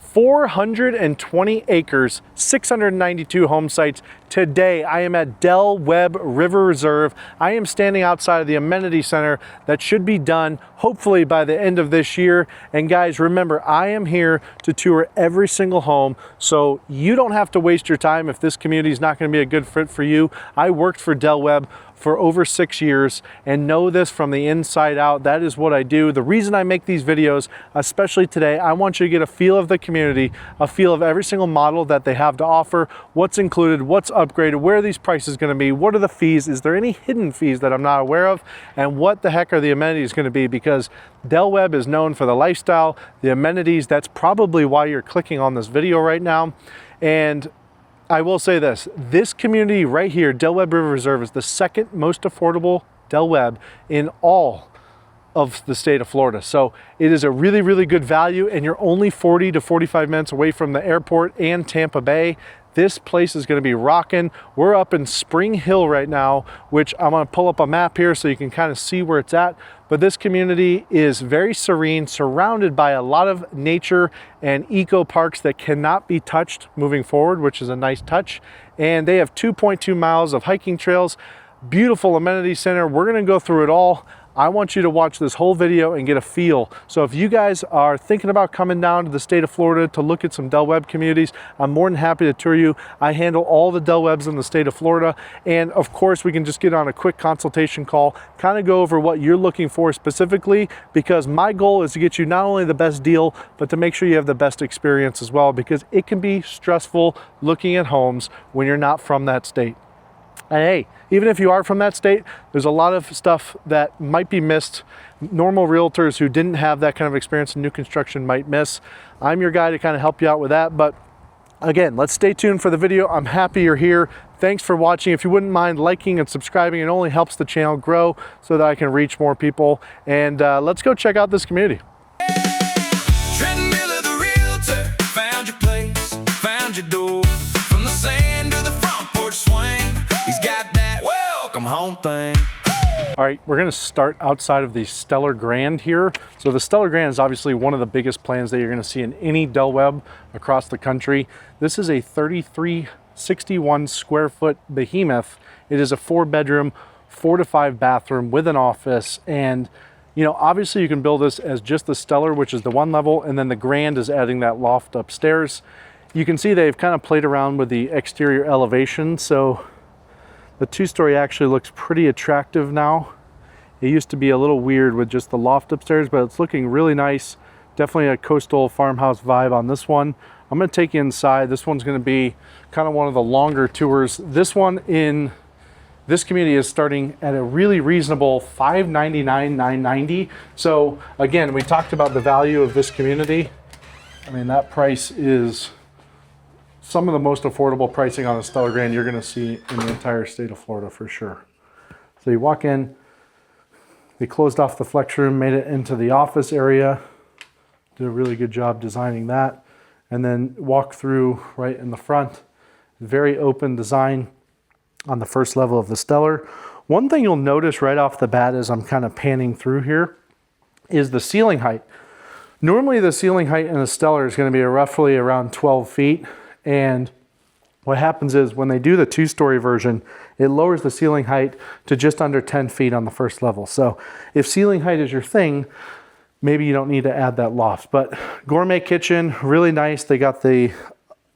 420 acres, 692 home sites. Today, I am at Webb River Reserve. I am standing outside of the Amenity Center that should be done hopefully by the end of this year. And guys, remember, I am here to tour every single home, so you don't have to waste your time if this community is not going to be a good fit for you. I worked for Webb for over 6 years and know this from the inside out. That is what I do. The reason I make these videos, especially today, I want you to get a feel of the community, a feel of every single model that they have to offer, what's included, what's upgraded, where are these prices going to be, what are the fees, is there any hidden fees that I'm not aware of, and what the heck are the amenities going to be, because Webb is known for the lifestyle, the amenities. That's probably why you're clicking on this video right now. And I will say this community right here, Webb River Reserve, is the second most affordable Webb in all of the state of Florida. So it is a really, really good value, and you're only 40 to 45 minutes away from the airport and Tampa Bay. This place is going to be rocking. We're up in Spring Hill right now, which I'm going to pull up a map here so you can kind of see where it's at. But this community is very serene, surrounded by a lot of nature and eco parks that cannot be touched moving forward, which is a nice touch. And they have 2.2 miles of hiking trails, beautiful amenity center. We're going to go through it all. I want you to watch this whole video and get a feel. So if you guys are thinking about coming down to the state of Florida to look at some Webb communities, I'm more than happy to tour you. I handle all the Webbs in the state of Florida. And of course, we can just get on a quick consultation call, kind of go over what you're looking for specifically, because my goal is to get you not only the best deal, but to make sure you have the best experience as well, because it can be stressful looking at homes when you're not from that state. And hey, even if you are from that state, there's a lot of stuff that might be missed. Normal realtors who didn't have that kind of experience in new construction might miss. I'm your guy to kind of help you out with that. But again, let's stay tuned for the video. I'm happy you're here. Thanks for watching. If you wouldn't mind liking and subscribing, it only helps the channel grow so that I can reach more people. And let's go check out this community. Found your place, found your door. From the sand to the front porch swing. He's got that welcome home thing. All right, we're gonna start outside of the Stellar Grand here. So the Stellar Grand is obviously one of the biggest plans that you're gonna see in any Webb across the country. This is a 3,361 square foot behemoth. It is a 4-bedroom, 4 to 5 bathroom with an office. And you know, obviously you can build this as just the Stellar, which is the 1 level, and then the Grand is adding that loft upstairs. You can see they've kind of played around with the exterior elevation. So the 2-story actually looks pretty attractive now. It used to be a little weird with just the loft upstairs, but it's looking really nice. Definitely a coastal farmhouse vibe on this one. I'm going to take you inside. This one's going to be kind of one of the longer tours. This one in this community is starting at a really reasonable $599,990. So again, we talked about the value of this community. I mean, that price is some of the most affordable pricing on a Stellar Grand you're going to see in the entire state of Florida for sure. So you walk in, they closed off the flex room, made it into the office area, did a really good job designing that, and then walk through right in the front. Very open design on the first level of the Stellar. One thing you'll notice right off the bat as I'm kind of panning through here is the ceiling height. Normally the ceiling height in a Stellar is going to be roughly around 12 feet. And what happens is when they do the 2-story version, it lowers the ceiling height to just under 10 feet on the first level. So if ceiling height is your thing, maybe you don't need to add that loft. But gourmet kitchen, really nice. They got the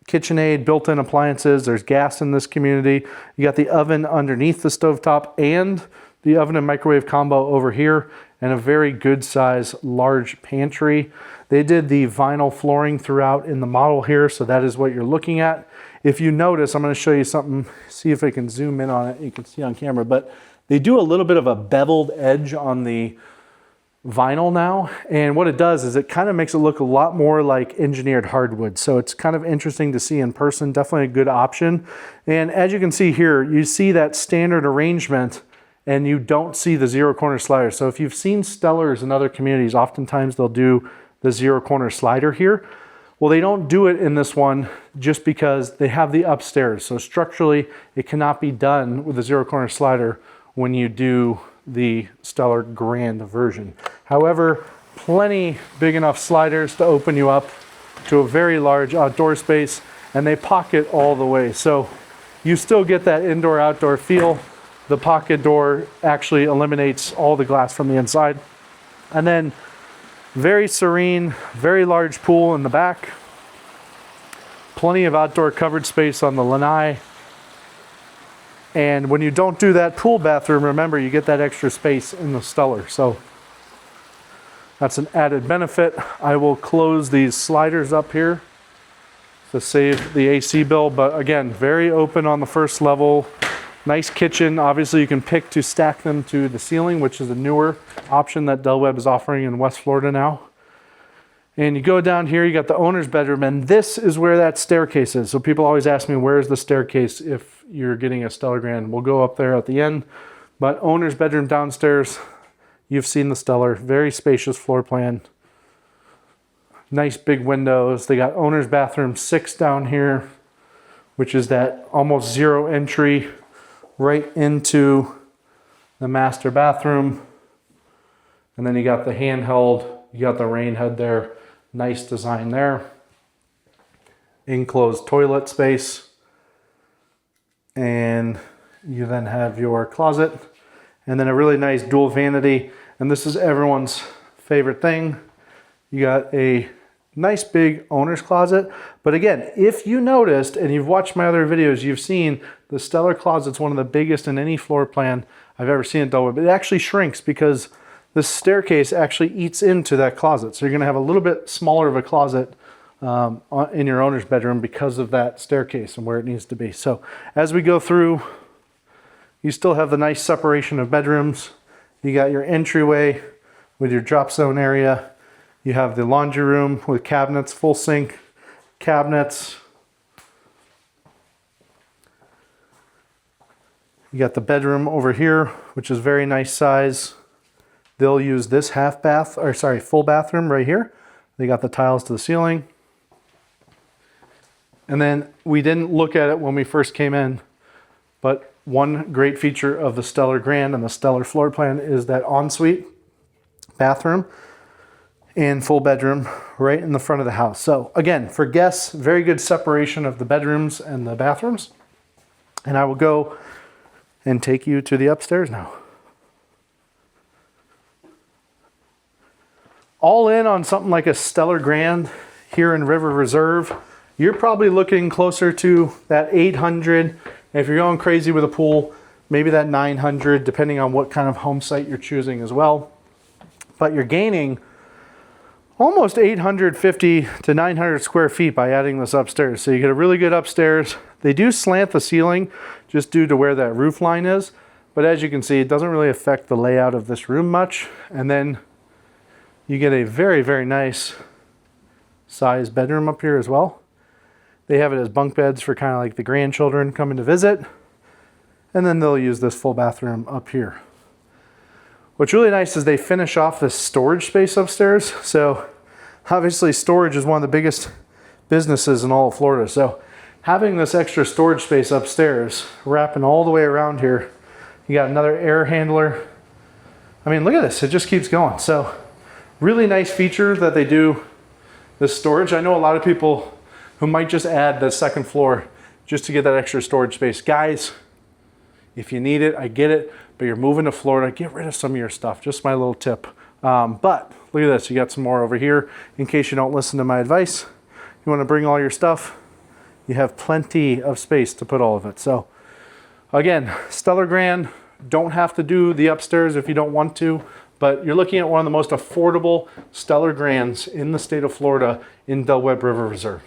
KitchenAid, built-in appliances. There's gas in this community. You got the oven underneath the stovetop and the oven and microwave combo over here, and a very good size large pantry. They did the vinyl flooring throughout in the model here, so that is what you're looking at. If you notice, I'm going to show you something, see if I can zoom in on it. You can see on camera, but they do a little bit of a beveled edge on the vinyl now, and what it does is it kind of makes it look a lot more like engineered hardwood. So it's kind of interesting to see in person, definitely a good option. And as you can see here, you see that standard arrangement and you don't see the 0 corner slider. So if you've seen Stellars in other communities, oftentimes they'll do the 0 corner slider here. Well, they don't do it in this one just because they have the upstairs. So structurally, it cannot be done with the 0 corner slider when you do the Stellar Grand version. However, plenty big enough sliders to open you up to a very large outdoor space, and they pocket all the way. So you still get that indoor-outdoor feel. The pocket door actually eliminates all the glass from the inside. And then very serene, very large pool in the back. Plenty of outdoor covered space on the lanai. And when you don't do that pool bathroom, remember, you get that extra space in the Stellar. So that's an added benefit. I will close these sliders up here to save the AC bill. But again, very open on the first level. Nice kitchen. Obviously, you can pick to stack them to the ceiling, which is a newer option that Del Webb is offering in West Florida now. And you go down here, you got the owner's bedroom, and this is where that staircase is. So people always ask me, where's the staircase if you're getting a Stellar Grand? We'll go up there at the end. But owner's bedroom downstairs, you've seen the Stellar, very spacious floor plan. Nice big windows. They got owner's bathroom 6 down here, which is that almost zero entry right into the master bathroom. And then you got the handheld, you got the rain head there. Nice design there. Enclosed toilet space. And you then have your closet. And then a really nice dual vanity. And this is everyone's favorite thing. You got a nice big owner's closet. But again, if you noticed, and you've watched my other videos, you've seen the Stellar closet's one of the biggest in any floor plan I've ever seen at Del Webb. It actually shrinks because this staircase actually eats into that closet. So you're gonna have a little bit smaller of a closet in your owner's bedroom because of that staircase and where it needs to be. So as we go through, you still have the nice separation of bedrooms. You got your entryway with your drop zone area. You have the laundry room with cabinets, full sink cabinets. You got the bedroom over here, which is very nice size. They'll use this full bathroom right here. They got the tiles to the ceiling. And then we didn't look at it when we first came in, but one great feature of the Stellar Grand and the Stellar floor plan is that ensuite bathroom and full bedroom right in the front of the house. So again, for guests, very good separation of the bedrooms and the bathrooms. And I will go and take you to the upstairs now. All in on something like a Stellar Grand here in River Reserve, you're probably looking closer to that 800. If you're going crazy with a pool, maybe that 900, depending on what kind of home site you're choosing as well. But you're gaining almost 850 to 900 square feet by adding this upstairs. So you get a really good upstairs. They do slant the ceiling just due to where that roof line is. But as you can see, it doesn't really affect the layout of this room much. And then you get a very, very nice size bedroom up here as well. They have it as bunk beds for kind of like the grandchildren coming to visit. And then they'll use this full bathroom up here. What's really nice is they finish off this storage space upstairs. So obviously storage is one of the biggest businesses in all of Florida. So having this extra storage space upstairs, wrapping all the way around here, you got another air handler. I mean, look at this, it just keeps going. So really nice feature that they do, this storage. I know a lot of people who might just add the second floor just to get that extra storage space. Guys, if you need it, I get it, but you're moving to Florida, get rid of some of your stuff. Just my little tip. But look at this, you got some more over here. In case you don't listen to my advice, you wanna bring all your stuff, you have plenty of space to put all of it. So again, Stellar Grand, don't have to do the upstairs if you don't want to, but you're looking at one of the most affordable Stellar Grands in the state of Florida in Del Webb River Reserve.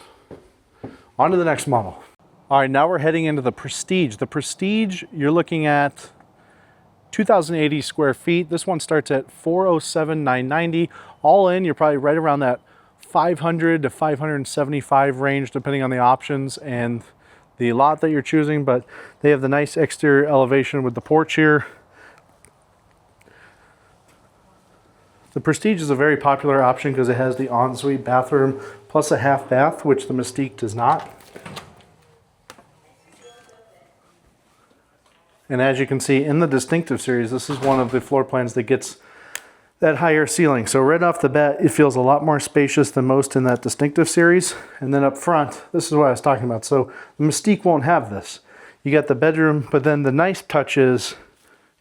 On to the next model. All right, now we're heading into the Prestige. The Prestige, you're looking at 2,080 square feet. This one starts at $407,990. All in, you're probably right around that 500 to 575 range, depending on the options and the lot that you're choosing. But they have the nice exterior elevation with the porch here. The Prestige is a very popular option because it has the ensuite bathroom plus a half bath, which the Mystique does not. And as you can see in the Distinctive series, this is one of the floor plans that gets that higher ceiling. So right off the bat, it feels a lot more spacious than most in that Distinctive series. And then up front, this is what I was talking about. So the Mystique won't have this. You got the bedroom, but then the nice touch is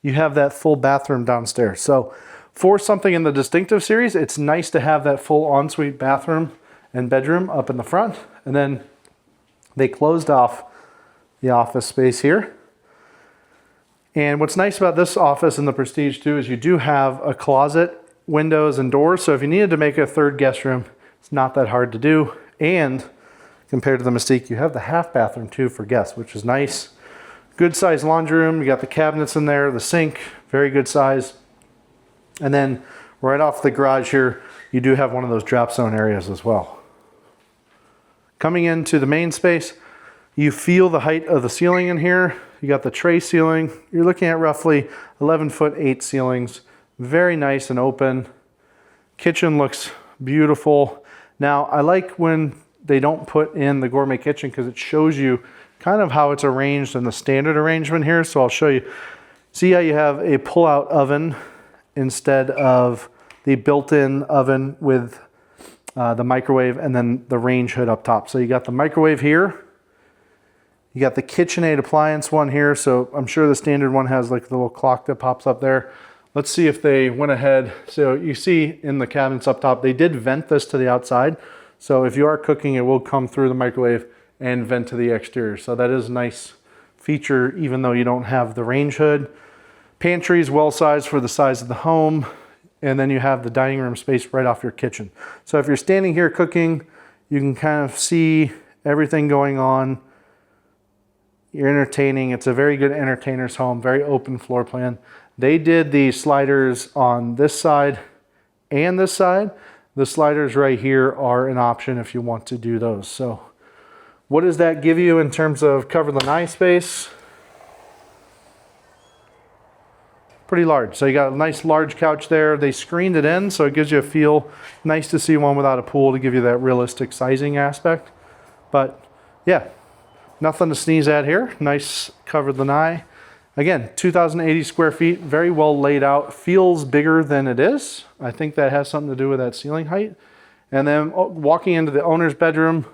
you have that full bathroom downstairs. So for something in the Distinctive series, it's nice to have that full ensuite bathroom and bedroom up in the front. And then they closed off the office space here. And what's nice about this office in the Prestige too is you do have a closet, windows, and doors. So if you needed to make a third guest room, it's not that hard to do. And compared to the Mystique, you have the half bathroom too for guests, which is nice. Good size laundry room. You got the cabinets in there, the sink, very good size. And then right off the garage here, you do have one of those drop zone areas as well. Coming into the main space, you feel the height of the ceiling in here. You got the tray ceiling. You're looking at roughly 11'8" ceilings. Very nice and open. Kitchen looks beautiful. Now, I like when they don't put in the gourmet kitchen because it shows you kind of how it's arranged in the standard arrangement here. So I'll show you. See how you have a pull-out oven instead of the built-in oven with the microwave and then the range hood up top. So you got the microwave here. You got the KitchenAid appliance one here. So I'm sure the standard one has like the little clock that pops up there. Let's see if they went ahead. So you see in the cabinets up top, they did vent this to the outside. So if you are cooking, it will come through the microwave and vent to the exterior. So that is a nice feature, even though you don't have the range hood. Pantry is well sized for the size of the home. And then you have the dining room space right off your kitchen. So if you're standing here cooking, you can kind of see everything going on. You're entertaining. It's a very good entertainer's home, very open floor plan. They did the sliders on this side and this side. The sliders right here are an option if you want to do those. So what does that give you in terms of cover lanai space? Pretty large. So you got a nice large couch there. They screened it in, so it gives you a feel. Nice to see one without a pool to give you that realistic sizing aspect. But yeah, nothing to sneeze at here. Nice covered lanai. Again, 2,080 square feet, very well laid out. Feels bigger than it is. I think that has something to do with that ceiling height. And then walking into the owner's bedroom,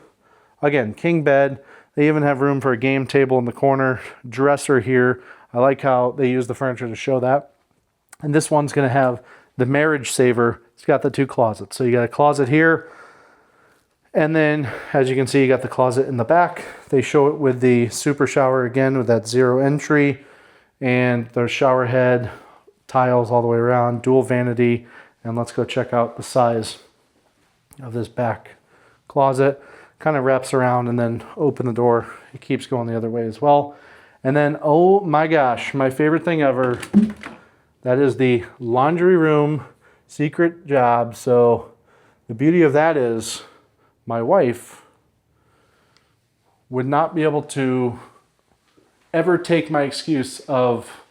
again, king bed. They even have room for a game table in the corner. Dresser here. I like how they use the furniture to show that. And this one's gonna have the marriage saver. It's got the two closets. So you got a closet here. And then, as you can see, you got the closet in the back. They show it with the super shower again with that zero entry and the shower head, tiles all the way around, dual vanity. And let's go check out the size of this back closet. Kind of wraps around and then open the door. It keeps going the other way as well. And then, oh my gosh, my favorite thing ever. That is the laundry room secret job. So the beauty of that is my wife would not be able to ever take my excuse of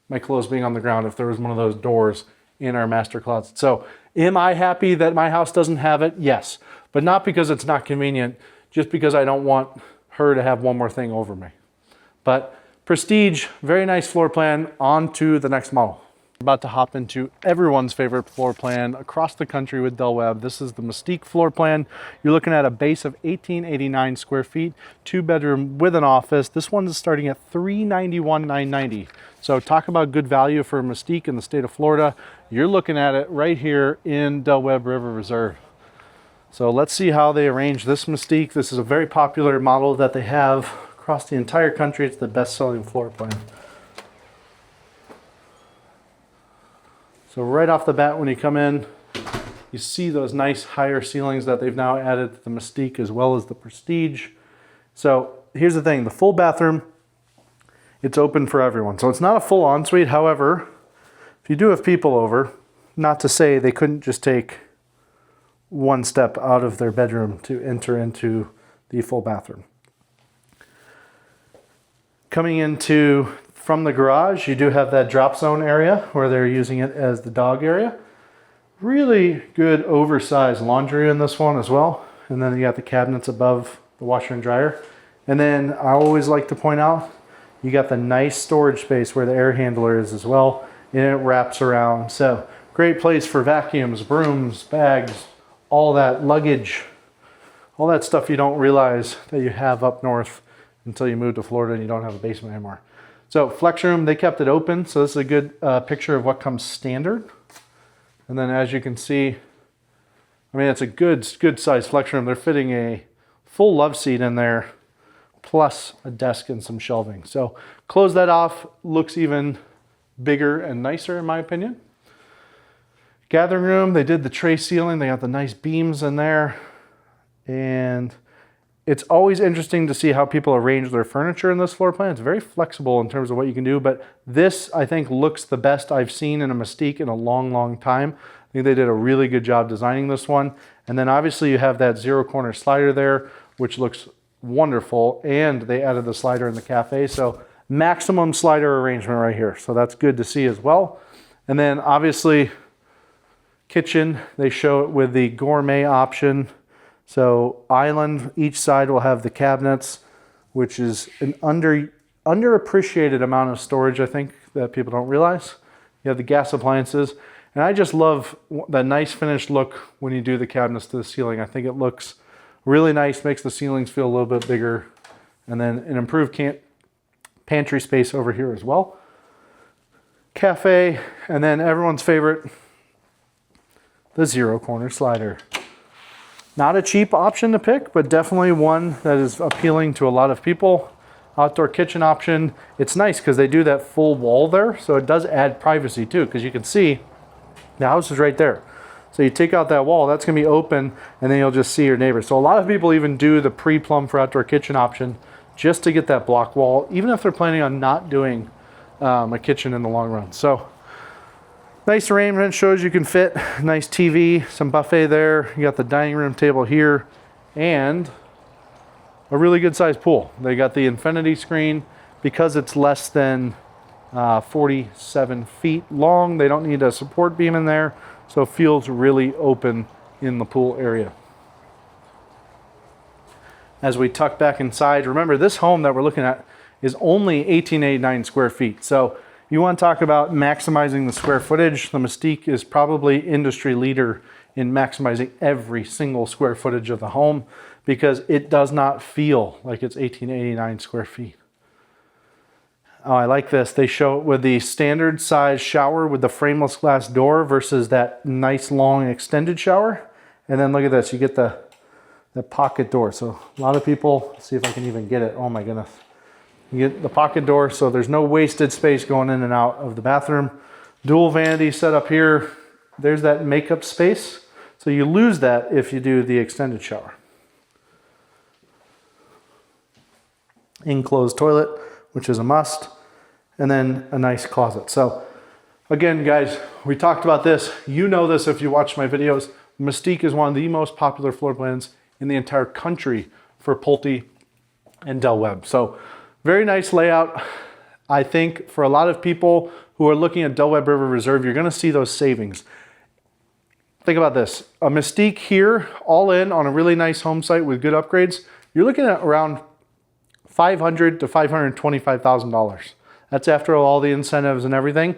my clothes being on the ground if there was one of those doors in our master closet. So am I happy that my house doesn't have it? Yes, but not because it's not convenient, just because I don't want her to have one more thing over me. But Prestige, very nice floor plan. On to the next model. About to hop into everyone's favorite floor plan across the country with Del Webb. This is the Mystique floor plan. You're looking at a base of 1,889 square feet, 2-bedroom with an office. This one is starting at $391,990. So talk about good value for a Mystique in the state of Florida. You're looking at it right here in Del Webb River Reserve. So let's see how they arrange this Mystique. This is a very popular model that they have across the entire country. It's the best-selling floor plan. So right off the bat, when you come in, you see those nice higher ceilings that they've now added to the Mystique as well as the Prestige. So here's the thing, the full bathroom, it's open for everyone. So it's not a full ensuite. However, if you do have people over, not to say they couldn't just take one step out of their bedroom to enter into the full bathroom. Coming into from the garage, you do have that drop zone area where they're using it as the dog area. Really good oversized laundry in this one as well. And then you got the cabinets above the washer and dryer. And then I always like to point out, you got the nice storage space where the air handler is as well. And it wraps around. So Great place for vacuums, brooms, bags, all that luggage, all that stuff you don't realize that you have up north until you move to Florida and you don't have a basement anymore. So flex room, they kept it open. So this is a good picture of what comes standard. And then as you can see, I mean, it's a good size flex room. They're fitting a full love seat in there, plus a desk and some shelving. So close that off, looks even bigger and nicer in my opinion. Gathering room, they did the tray ceiling. They got the nice beams in there. And it's always interesting to see how people arrange their furniture in this floor plan. It's very flexible in terms of what you can do, but this I think looks the best I've seen in a Mystique in a long, long time. I think they did a really good job designing this one. And then obviously you have that zero corner slider there, which looks wonderful. And they added the slider in the cafe. So maximum slider arrangement right here. So that's good to see as well. And then obviously kitchen, they show it with the gourmet option. So island, each side will have the cabinets, which is an underappreciated amount of storage, I think, that people don't realize. You have the gas appliances. And I just love the nice finished look when you do the cabinets to the ceiling. I think it looks really nice, makes the ceilings feel a little bit bigger. And then an improved pantry space over here as well. Cafe, and then everyone's favorite, the zero corner slider. Not a cheap option to pick, but definitely one that is appealing to a lot of people. Outdoor kitchen option. It's nice because they do that full wall there, so it does add privacy too, because you can see the house is right there. So you take out that wall, that's gonna be open, and then you'll just see your neighbors. So a lot of people even do the pre-plumb for outdoor kitchen option just to get that block wall, even if they're planning on not doing a kitchen in the long run. So nice arrangement, shows you can fit, nice TV, some buffet there. You got the dining room table here, and a really good sized pool. They got the infinity screen because it's less than 47 feet long. They don't need a support beam in there, so it feels really open in the pool area. As we tuck back inside, remember this home that we're looking at is only 1889 square feet. So you want to talk about maximizing the square footage. The Mystique is probably industry leader in maximizing every single square footage of the home because it does not feel like it's 1889 square feet. Oh, I like this. They show it with the standard size shower with the frameless glass door versus that nice long extended shower. And then look at this, you get the pocket door. So a lot of people, let's see if I can even get it. Oh my goodness. You get the pocket door, so there's no wasted space going in and out of the bathroom. Dual vanity set up here. There's that makeup space. So you lose that if you do the extended shower. Enclosed toilet, which is a must. And then a nice closet. So again, guys, we talked about this. You know this if you watch my videos. Mystique is one of the most popular floor plans in the entire country for Pulte and Del Webb. So very nice layout. I think for a lot of people who are looking at Del Webb River Reserve, you're gonna see those savings. Think about this. A Mystique here, all in on a really nice home site with good upgrades, you're looking at around $500,000 to $525,000. That's after all the incentives and everything.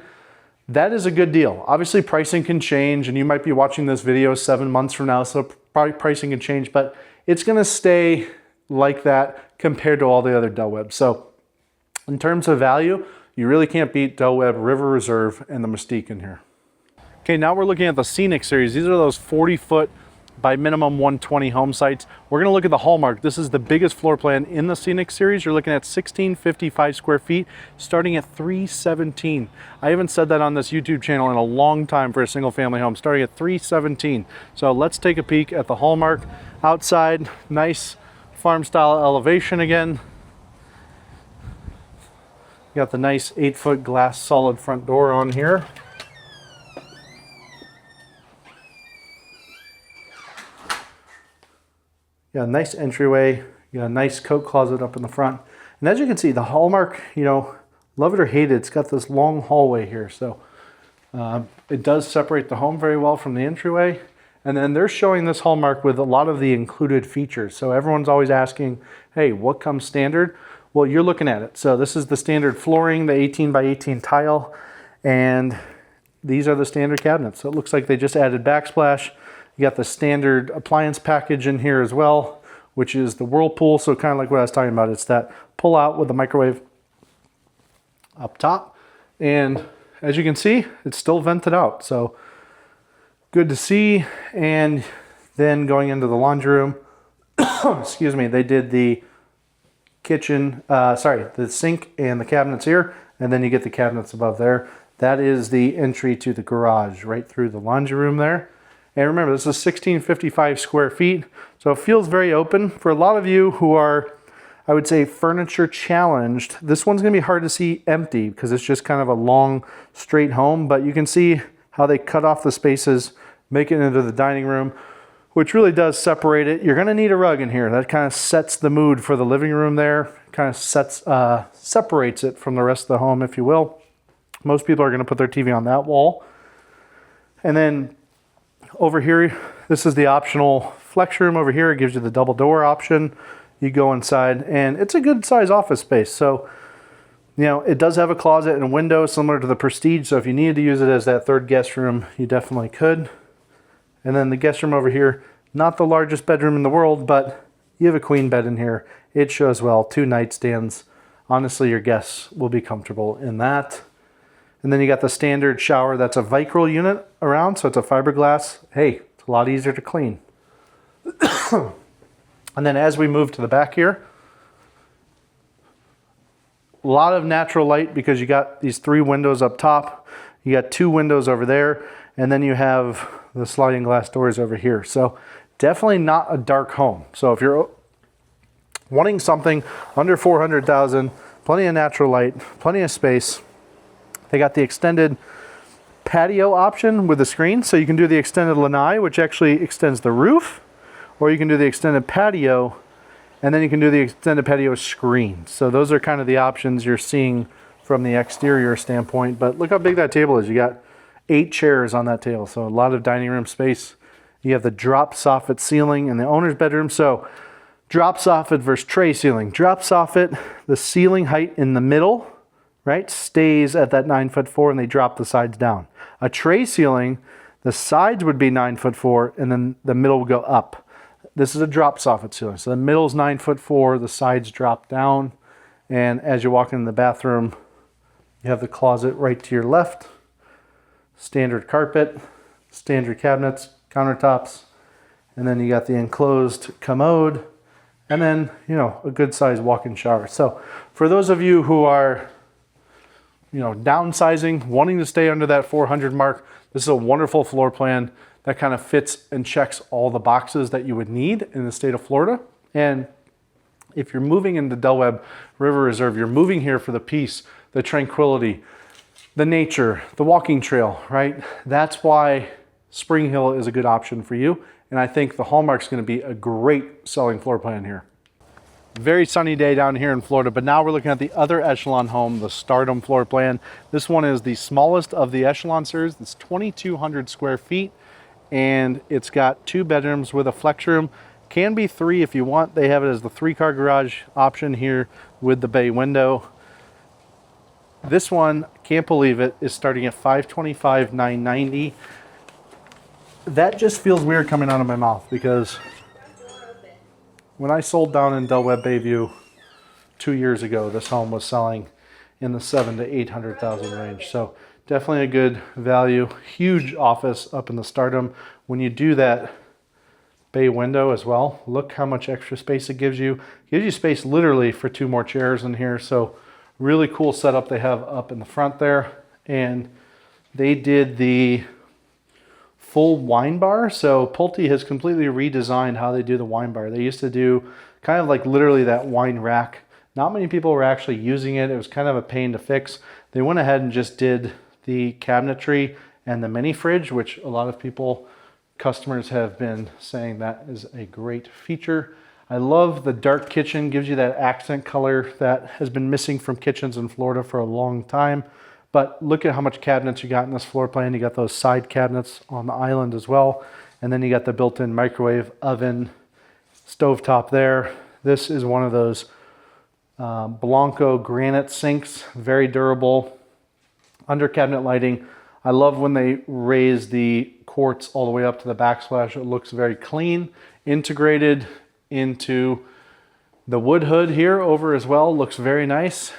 That is a good deal. Obviously pricing can change and you might be watching this video 7 months from now, so probably pricing can change, but it's gonna stay like that compared to all the other Del Webb. So in terms of value, you really can't beat Del Webb River Reserve and the Mystique in here. Okay, now we're looking at the Scenic series. These are those 40-foot by minimum 120 home sites. We're gonna look at the Hallmark. This is the biggest floor plan in the Scenic series. You're looking at 1655 square feet, starting at $317. I haven't said that on this YouTube channel in a long time for a single family home, starting at $317. So let's take a peek at the Hallmark. Outside, nice farm style elevation again. You got the nice 8-foot glass solid front door on here. You got a nice entryway, you got a nice coat closet up in the front. And as you can see, the Hallmark, you know, love it or hate it, it's got this long hallway here. So it does separate the home very well from the entryway. And then they're showing this Hallmark with a lot of the included features. So everyone's always asking, hey, what comes standard? Well, you're looking at it. So this is the standard flooring, the 18 by 18 tile. And these are the standard cabinets. So it looks like they just added backsplash. You got the standard appliance package in here as well, which is the Whirlpool. So kind of like what I was talking about, it's that pull out with the microwave up top. And as you can see, it's still vented out. So good to see. And then going into the laundry room, excuse me, they did the kitchen, the sink and the cabinets here. And then you get the cabinets above there. That is the entry to the garage right through the laundry room there. And remember, this is 1655 square feet. So it feels very open. For a lot of you who are, I would say, furniture challenged, this one's gonna be hard to see empty because it's just kind of a long, straight home. But you can see how they cut off the spaces, make it into the dining room, which really does separate it. You're gonna need a rug in here. That kind of sets the mood for the living room there. Kind of separates it from the rest of the home, if you will. Most people are gonna put their TV on that wall. And then over here, this is the optional flex room over here. It gives you the double door option. You go inside and it's a good size office space. So, you know, it does have a closet and a window similar to the Prestige. So if you needed to use it as that third guest room, you definitely could. And then the guest room over here, not the largest bedroom in the world, but you have a queen bed in here. It shows well, 2 nightstands. Honestly, your guests will be comfortable in that. And then you got the standard shower that's a Vicryl unit around, so it's a fiberglass. Hey, it's a lot easier to clean. And then as we move to the back here, a lot of natural light because you got these 3 windows up top. You got 2 windows over there, and then you have the sliding glass doors over here. So definitely not a dark home. So if you're wanting something under 400,000, plenty of natural light, plenty of space. They got the extended patio option with the screen. So you can do the extended lanai, which actually extends the roof, or you can do the extended patio, and then you can do the extended patio screen. So those are kind of the options you're seeing from the exterior standpoint. But look how big that table is. You got 8 chairs on that table. So a lot of dining room space. You have the drop soffit ceiling in the owner's bedroom. So drop soffit versus tray ceiling. Drop soffit, the ceiling height in the middle, right, stays at that 9'4" and they drop the sides down. A tray ceiling, the sides would be 9'4" and then the middle would go up. This is a drop soffit ceiling. So the middle is 9'4", the sides drop down. And as you walk into the bathroom, you have the closet right to your left. Standard carpet, standard cabinets, countertops, and then you got the enclosed commode, and then, you know, a good sized walk-in shower. So for those of you who are, you know, downsizing, wanting to stay under that 400 mark, this is a wonderful floor plan that kind of fits and checks all the boxes that you would need in the state of Florida. And if you're moving into Del Webb River Reserve, you're moving here for the peace, the tranquility, the nature, the walking trail, right? That's why Spring Hill is a good option for you. And I think the Hallmark's gonna be a great selling floor plan here. Very sunny day down here in Florida, but now we're looking at the other echelon home, the Stardom floor plan. This one is the smallest of the echelon series. It's 2,200 square feet, and it's got 2 bedrooms with a flex room. Can be 3 if you want. They have it as the 3-car garage option here with the bay window. This one, can't believe it, is starting at $525,990. That just feels weird coming out of my mouth because when I sold down in Del Webb Bayview 2 years ago, this home was selling in the $700,000 to $800,000 range. So definitely a good value. Huge office up in the Stardom. When you do that bay window as well, look how much extra space it gives you. It gives you space literally for 2 more chairs in here. So really cool setup they have up in the front there. And they did the full wine bar. So Pulte has completely redesigned how they do the wine bar. They used to do kind of like literally that wine rack. Not many people were actually using it. It was kind of a pain to fix. They went ahead and just did the cabinetry and the mini fridge, which a lot of people, customers have been saying that is a great feature. I love the dark kitchen, gives you that accent color that has been missing from kitchens in Florida for a long time. But look at how much cabinets you got in this floor plan. You got those side cabinets on the island as well. And then you got the built-in microwave, oven, stovetop there. This is one of those Blanco granite sinks, very durable. Under cabinet lighting, I love when they raise the quartz all the way up to the backsplash. It looks very clean, integrated into the wood hood here over as well. Looks very nice.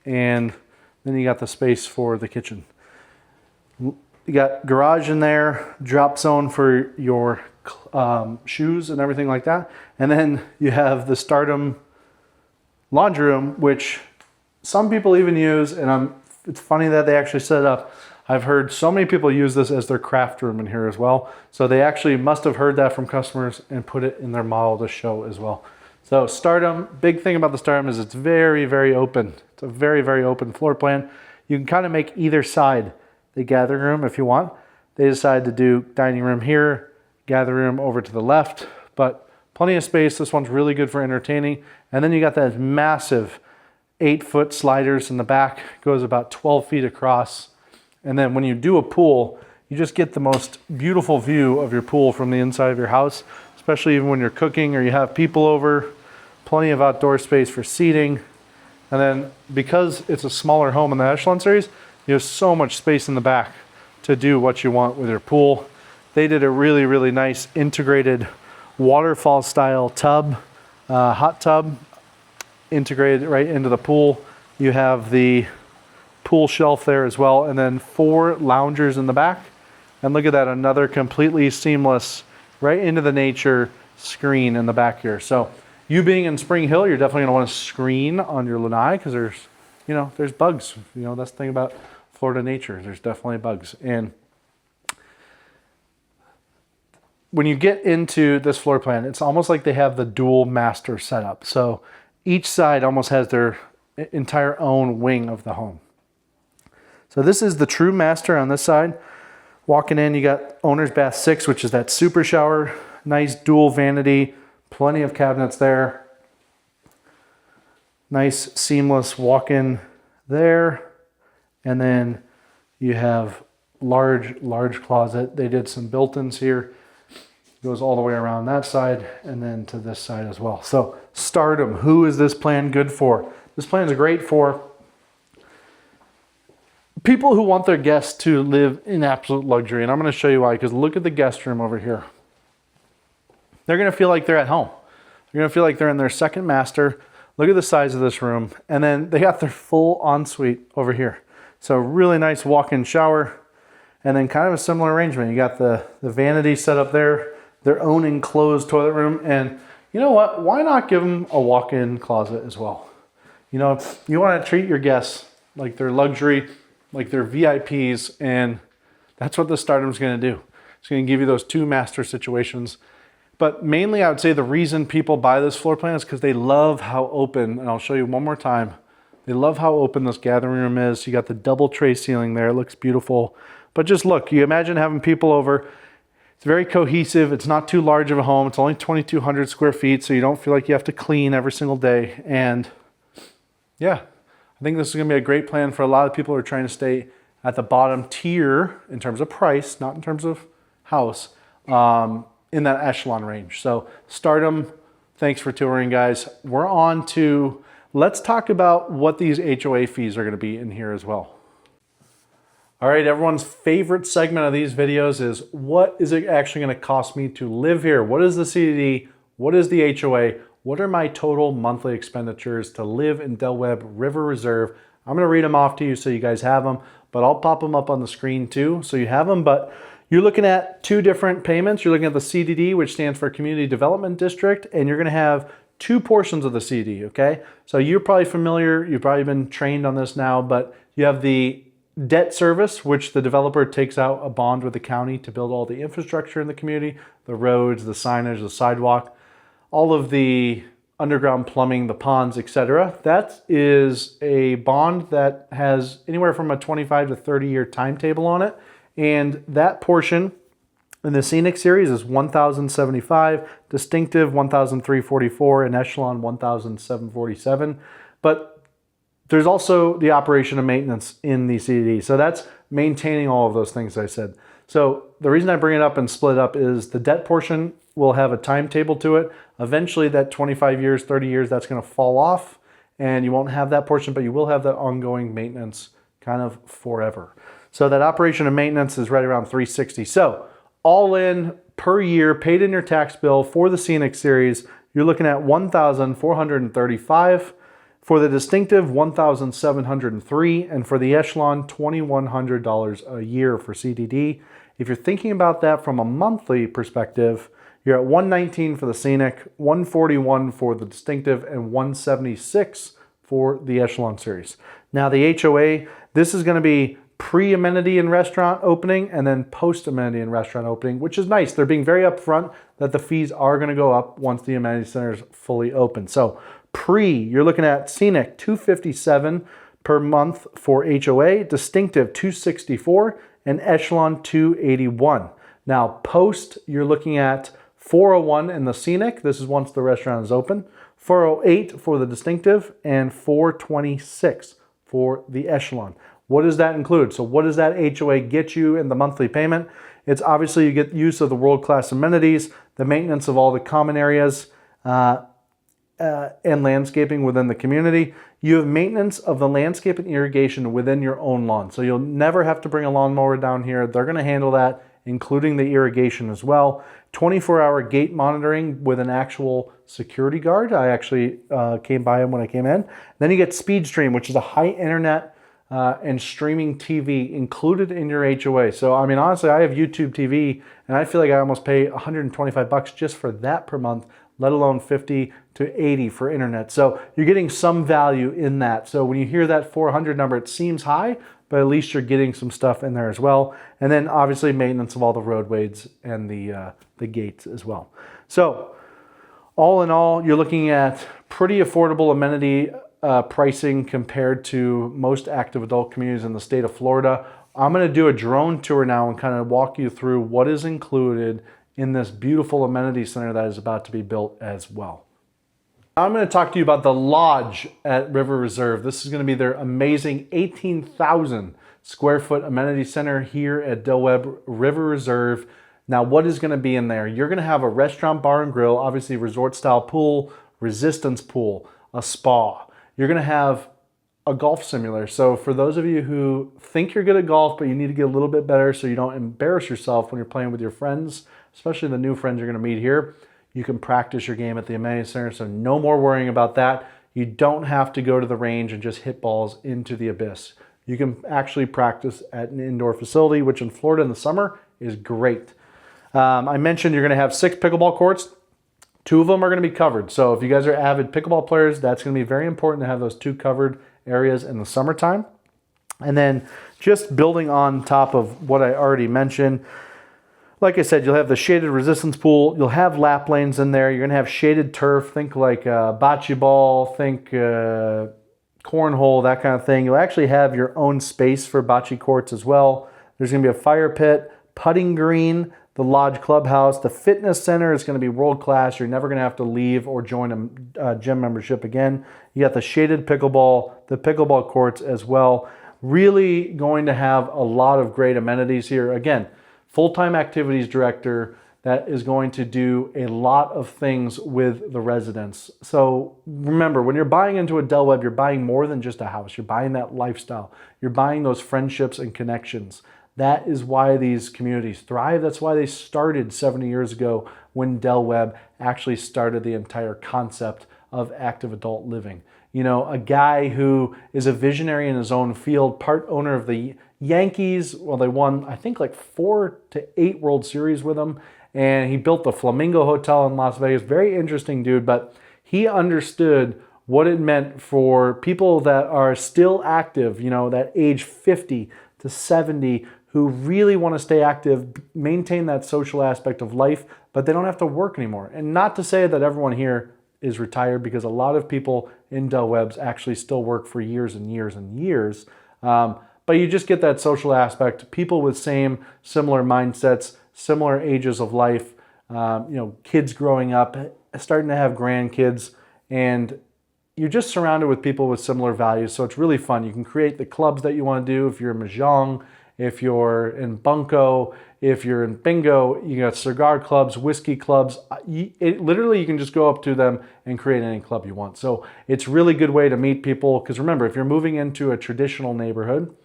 And then you got the space for the kitchen. You got garage in there, drop zone for your shoes and everything like that. And then you have the Stardom laundry room, which some people even use, and it's funny that they actually set it up. I've heard so many people use this as their craft room in here as well. So they actually must have heard that from customers and put it in their model to show as well. So Stardom, big thing about the Stardom is it's very, very open. It's a very, very open floor plan. You can kind of make either side the gathering room if you want. They decided to do dining room here, gathering room over to the left, but plenty of space. This one's really good for entertaining. And then you got that massive 8-foot sliders in the back, goes about 12 feet across. And then when you do a pool, you just get the most beautiful view of your pool from the inside of your house, especially even when you're cooking or you have people over. Plenty of outdoor space for seating. And then because it's a smaller home in the Echelon series, you have so much space in the back to do what you want with your pool. They did a really, really nice integrated waterfall style tub, hot tub, integrated right into the pool. You have the pool shelf there as well, and then 4 loungers in the back. And look at that, another completely seamless right into the nature screen in the back here. So you being in Spring Hill, you're definitely gonna want to screen on your lanai because there's bugs. That's the thing about Florida nature. There's definitely bugs. And when you get into this floor plan, it's almost like they have the dual master setup. So each side almost has their entire own wing of the home. So this is the true master on this side. Walking in, you got owner's bath 6, which is that super shower, nice dual vanity, plenty of cabinets there. Nice seamless walk-in there. And then you have large closet. They did some built-ins here. Goes all the way around that side and then to this side as well. So Stardom, who is this plan good for? This plan is great for people who want their guests to live in absolute luxury. And I'm going to show you why, because look at the guest room over here. They're going to feel like they're at home. They're going to feel like they're in their second master. Look at the size of this room. And then they got their full ensuite over here. So really nice walk-in shower. And then kind of a similar arrangement. You got the vanity set up there, their own enclosed toilet room. And you know what? Why not give them a walk-in closet as well? You want to treat your guests like they're luxury, like they're VIPs, and that's what the Stardom's going to do. It's going to give you those 2 master situations. But mainly I would say the reason people buy this floor plan is because they love how open, and I'll show you one more time. They love how open this gathering room is. You got the double tray ceiling there. It looks beautiful. But just look, you imagine having people over. It's very cohesive. It's not too large of a home. It's only 2,200 square feet, so you don't feel like you have to clean every single day. And yeah, I think this is going to be a great plan for a lot of people who are trying to stay at the bottom tier in terms of price, not in terms of house, in that echelon range. So Stardom, thanks for touring, guys. We're on to, let's talk about what these HOA fees are going to be in here as well. All right, everyone's favorite segment of these videos is, what is it actually going to cost me to live here? What is the CDD? What is the HOA? What are my total monthly expenditures to live in Webb River Reserve? I'm going to read them off to you so you guys have them, but I'll pop them up on the screen too so you have them. But you're looking at 2 different payments. You're looking at the CDD, which stands for Community Development District, and you're going to have 2 portions of the CDD, okay? So you're probably familiar, you've probably been trained on this now, but you have the debt service, which the developer takes out a bond with the county to build all the infrastructure in the community, the roads, the signage, the sidewalk, all of the underground plumbing, the ponds, etc. That is a bond that has anywhere from a 25 to 30-year timetable on it. And that portion in the Scenic series is $1,075, Distinctive $1,344, and Echelon $1,747. But there's also the operation and maintenance in the CDD. So that's maintaining all of those things I said. So the reason I bring it up and split up is the debt portion will have a timetable to it. Eventually that 25 years, 30 years, that's going to fall off and you won't have that portion, but you will have that ongoing maintenance kind of forever. So that operation and maintenance is right around $360. So all in per year, paid in your tax bill for the Scenic series, you're looking at $1,435. For the Distinctive, $1,703, and for the Echelon, $2,100 a year for CDD. If you're thinking about that from a monthly perspective, you're at $119 for the Scenic, $141 for the Distinctive, and $176 for the Echelon series. Now the HOA, this is going to be pre-amenity and restaurant opening and then post-amenity and restaurant opening, which is nice. They're being very upfront that the fees are going to go up once the amenity center is fully open. So you're looking at Scenic $257 per month for HOA, Distinctive $264, and Echelon $281. Now post, you're looking at $401 in the Scenic. This is once the restaurant is open. $408 for the Distinctive and $426 for the Echelon. What does that include? So what does that HOA get you in the monthly payment? It's obviously you get use of the world-class amenities, the maintenance of all the common areas, and landscaping within the community. You have maintenance of the landscape and irrigation within your own lawn. So you'll never have to bring a lawnmower down here. They're going to handle that, including the irrigation as well. 24-hour gate monitoring with an actual security guard. I actually came by him when I came in. Then you get Speed Stream, which is a high internet and streaming TV included in your HOA. So, I mean, honestly, I have YouTube TV, and I feel like I almost pay $125 just for that per month, let alone $50 to $80 for internet. So you're getting some value in that. So when you hear that 400 number, it seems high, but at least you're getting some stuff in there as well. And then obviously maintenance of all the roadways and the gates as well. So all in all, you're looking at pretty affordable amenity pricing compared to most active adult communities in the state of Florida. I'm going to do a drone tour now and kind of walk you through what is included in this beautiful amenity center that is about to be built as well. I'm going to talk to you about the lodge at River Reserve. This is going to be their amazing 18,000 square foot amenity center here at Webb River Reserve. Now, what is going to be in there? You're going to have a restaurant, bar and grill, obviously resort style pool, resistance pool, a spa. You're going to have a golf simulator. So for those of you who think you're good at golf, but you need to get a little bit better so you don't embarrass yourself when you're playing with your friends, especially the new friends you're going to meet here, you can practice your game at the amenity center. So no more worrying about that. You don't have to go to the range and just hit balls into the abyss. You can actually practice at an indoor facility, which in Florida in the summer is great. I mentioned you're going to have 6 pickleball courts. 2 of them are going to be covered. So if you guys are avid pickleball players, that's going to be very important to have those 2 covered areas in the summertime. And then just building on top of what I already mentioned, like I said, you'll have the shaded resistance pool. You'll have lap lanes in there. You're going to have shaded turf. Think like bocce ball, think cornhole, that kind of thing. You'll actually have your own space for bocce courts as well. There's going to be a fire pit, putting green, the lodge clubhouse. The fitness center is going to be world class. You're never going to have to leave or join a gym membership again. You got the shaded pickleball, the pickleball courts as well. Really going to have a lot of great amenities here. Again, full-time activities director that is going to do a lot of things with the residents. So remember, when you're buying into a Del Webb, you're buying more than just a house. You're buying that lifestyle. You're buying those friendships and connections. That is why these communities thrive. That's why they started 70 years ago when Del Webb actually started the entire concept of active adult living. You know, a guy who is a visionary in his own field, part owner of the Yankees. Well, they won, I think, like 4 to 8 World Series with them. And he built the Flamingo Hotel in Las Vegas. Very interesting dude, but he understood what it meant for people that are still active, you know, that age 50 to 70, who really want to stay active, maintain that social aspect of life, but they don't have to work anymore. And not to say that everyone here is retired, because a lot of people in Del Webb's actually still work for years and years and years. But you just get that social aspect. People with similar mindsets, similar ages of life, you know, kids growing up, starting to have grandkids, and you're just surrounded with people with similar values. So it's really fun. You can create the clubs that you want to do. If you're in Mahjong, if you're in Bunko, if you're in Bingo, you got cigar clubs, whiskey clubs. Literally, you can just go up to them and create any club you want. So it's really good way to meet people. Because remember, if you're moving into a traditional neighborhood,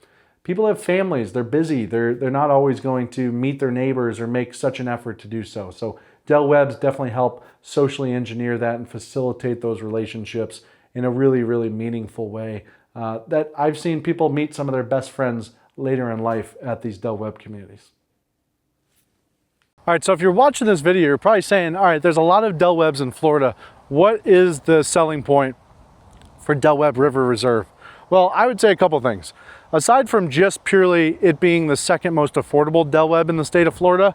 people have families, they're busy, they're not always going to meet their neighbors or make such an effort to do so. So Del Webb's definitely help socially engineer that and facilitate those relationships in a really, really meaningful way. That I've seen people meet some of their best friends later in life at these Del Webb communities. All right, so if you're watching this video, you're probably saying, all right, there's a lot of Del Webbs in Florida. What is the selling point for Del Webb River Reserve? Well, I would say a couple things. Aside from just purely it being the second most affordable Del Webb in the state of Florida,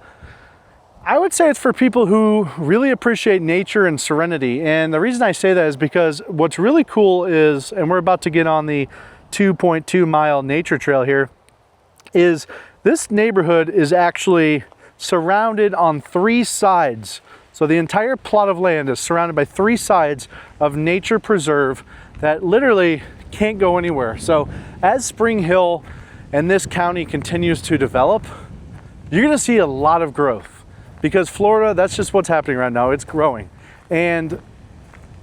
I would say it's for people who really appreciate nature and serenity. And the reason I say that is because what's really cool is, and we're about to get on the 2.2 mile nature trail here, is this neighborhood is actually surrounded on 3 sides. So the entire plot of land is surrounded by 3 sides of nature preserve that literally can't go anywhere. So as Spring Hill and this county continues to develop, you're gonna see a lot of growth. Because Florida, that's just what's happening right now. It's growing. And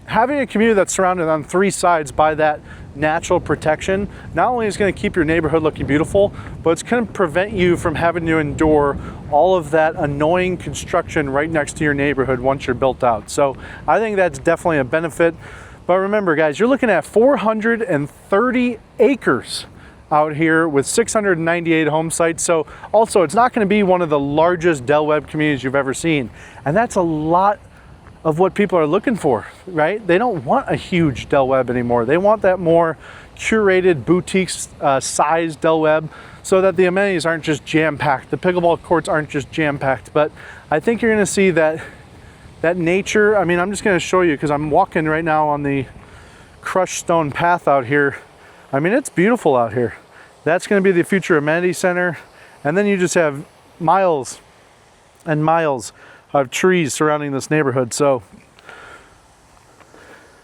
having a community that's surrounded on 3 sides by that natural protection, not only is going to keep your neighborhood looking beautiful, but it's going to prevent you from having to endure all of that annoying construction right next to your neighborhood once you're built out. So I think that's definitely a benefit. But remember, guys, you're looking at 430 acres out here with 698 home sites. So also, it's not going to be one of the largest Del Webb communities you've ever seen. And that's a lot of what people are looking for, right? They don't want a huge Del Webb anymore. They want that more curated boutique size Del Webb so that the amenities aren't just jam-packed. The pickleball courts aren't just jam-packed. But I think you're going to see that nature. I mean, I'm just going to show you because I'm walking right now on the crushed stone path out here. I mean, it's beautiful out here. That's going to be the future amenity center. And then you just have miles and miles of trees surrounding this neighborhood. So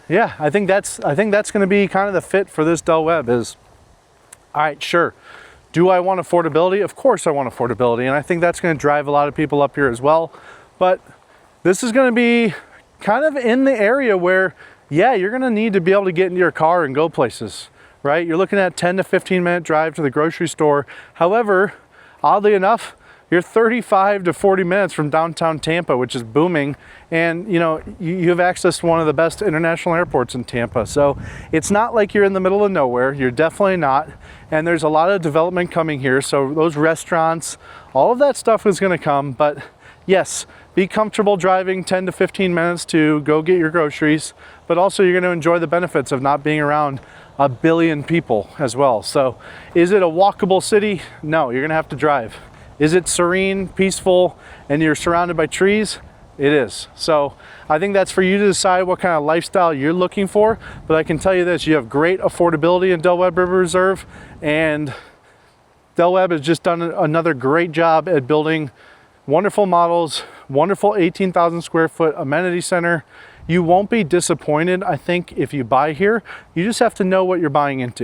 yeah, I think that's going to be kind of the fit for this Del Webb is, all right, sure. Do I want affordability? Of course I want affordability. And I think that's going to drive a lot of people up here as well. But this is going to be kind of in the area where, yeah, you're going to need to be able to get into your car and go places. Right? You're looking at 10 to 15 minute drive to the grocery store. However, oddly enough, you're 35 to 40 minutes from downtown Tampa, which is booming. And you know, you have access to one of the best international airports in Tampa. So it's not like you're in the middle of nowhere. You're definitely not. And there's a lot of development coming here. So those restaurants, all of that stuff is going to come. But yes, be comfortable driving 10 to 15 minutes to go get your groceries. But also you're going to enjoy the benefits of not being around 1 billion people as well. So is it a walkable city? No, you're gonna have to drive. Is it serene, peaceful, and you're surrounded by trees? It is. So I think that's for you to decide what kind of lifestyle you're looking for. But I can tell you this, you have great affordability in Del Webb River Reserve, and Del Webb has just done another great job at building wonderful models, wonderful 18,000 square foot amenity center. You won't be disappointed, I think, if you buy here. You just have to know what you're buying into.